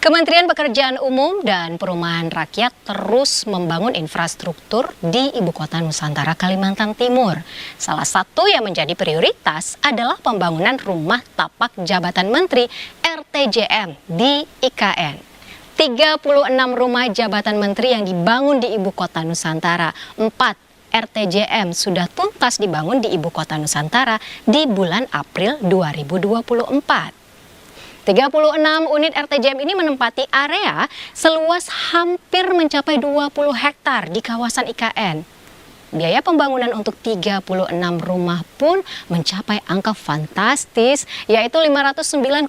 Kementerian Pekerjaan Umum dan Perumahan Rakyat terus membangun infrastruktur di Ibu Kota Nusantara, Kalimantan Timur. Salah satu yang menjadi prioritas adalah pembangunan rumah tapak jabatan menteri RTJM di IKN. 36 rumah jabatan menteri yang dibangun di Ibu Kota Nusantara. 4 RTJM sudah tuntas dibangun di Ibu Kota Nusantara di bulan April 2024. 36 unit RTJM ini menempati area seluas hampir mencapai 20 hektar di kawasan IKN. Biaya pembangunan untuk 36 rumah pun mencapai angka fantastis, yaitu 509,1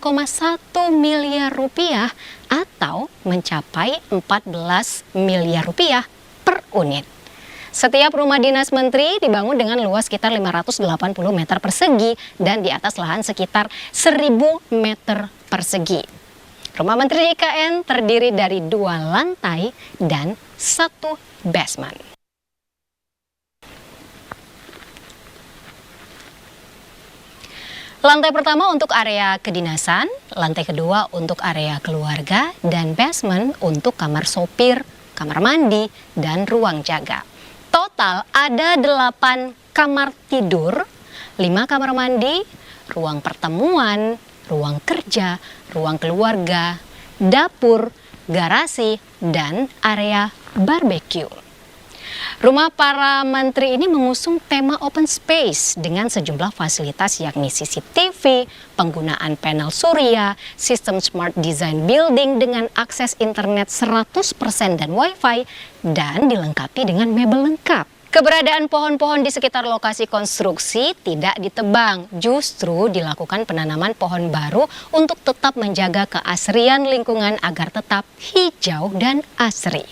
miliar rupiah atau mencapai 14 miliar rupiah per unit. Setiap rumah dinas menteri dibangun dengan luas sekitar 580 meter persegi dan di atas lahan sekitar 1000 meter persegi. Rumah menteri di IKN terdiri dari 2 lantai dan 1 basement. Lantai pertama untuk area kedinasan, lantai kedua untuk area keluarga, dan basement untuk kamar sopir, kamar mandi, dan ruang jaga. Total ada 8 kamar tidur, 5 kamar mandi, ruang pertemuan, ruang kerja, ruang keluarga, dapur, garasi, dan area barbecue. Rumah para menteri ini mengusung tema open space dengan sejumlah fasilitas yakni CCTV, penggunaan panel surya, sistem smart design building dengan akses internet 100% dan wifi, dan dilengkapi dengan mebel lengkap. Keberadaan pohon-pohon di sekitar lokasi konstruksi tidak ditebang, justru dilakukan penanaman pohon baru untuk tetap menjaga keasrian lingkungan agar tetap hijau dan asri.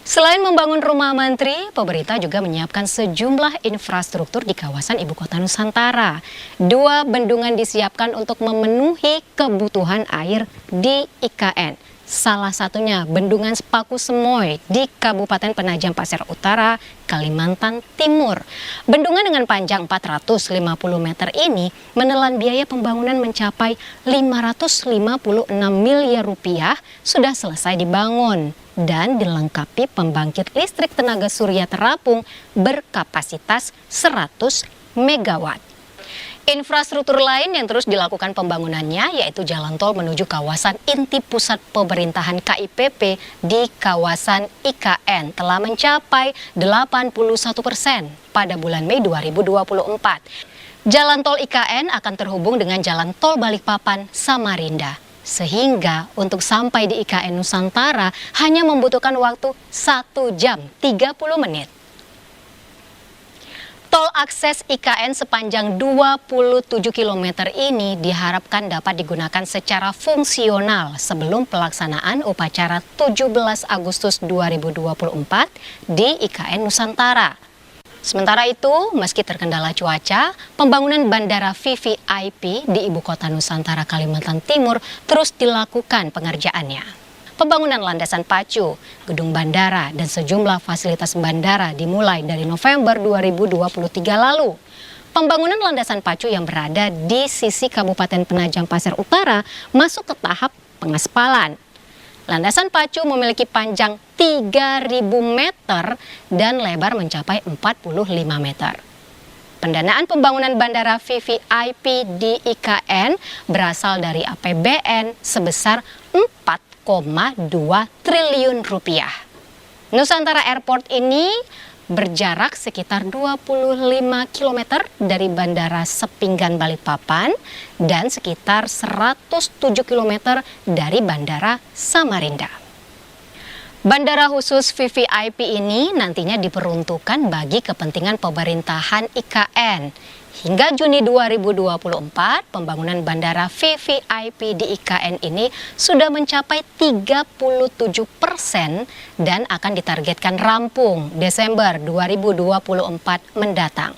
Selain membangun rumah menteri, pemerintah juga menyiapkan sejumlah infrastruktur di kawasan Ibu Kota Nusantara. 2 bendungan disiapkan untuk memenuhi kebutuhan air di IKN. Salah satunya Bendungan Sepaku Semoy di Kabupaten Penajam Pasir Utara, Kalimantan Timur. Bendungan dengan panjang 450 meter ini menelan biaya pembangunan mencapai 556 miliar rupiah sudah selesai dibangun dan dilengkapi pembangkit listrik tenaga surya terapung berkapasitas 100 megawatt. Infrastruktur lain yang terus dilakukan pembangunannya yaitu jalan tol menuju kawasan inti pusat pemerintahan KIPP di kawasan IKN telah mencapai 81% pada bulan Mei 2024. Jalan tol IKN akan terhubung dengan jalan tol Balikpapan Samarinda, sehingga untuk sampai di IKN Nusantara hanya membutuhkan waktu 1 jam 30 menit. Tol akses IKN sepanjang 27 km ini diharapkan dapat digunakan secara fungsional sebelum pelaksanaan upacara 17 Agustus 2024 di IKN Nusantara. Sementara itu, meski terkendala cuaca, pembangunan Bandara VVIP di Ibu Kota Nusantara Kalimantan Timur terus dilakukan pengerjaannya. Pembangunan landasan pacu, gedung bandara, dan sejumlah fasilitas bandara dimulai dari November 2023 lalu. Pembangunan landasan pacu yang berada di sisi Kabupaten Penajam Pasir Utara masuk ke tahap pengaspalan. Landasan pacu memiliki panjang 3.000 meter dan lebar mencapai 45 meter. Pendanaan pembangunan Bandara VVIP di IKN berasal dari APBN sebesar 4,2 triliun rupiah. Nusantara Airport ini berjarak sekitar 25 km dari Bandara Sepinggan Balikpapan dan sekitar 107 km dari Bandara Samarinda. Bandara khusus VVIP ini nantinya diperuntukkan bagi kepentingan pemerintahan IKN. Hingga Juni 2024, pembangunan Bandara VVIP di IKN ini sudah mencapai 37% dan akan ditargetkan rampung Desember 2024 mendatang.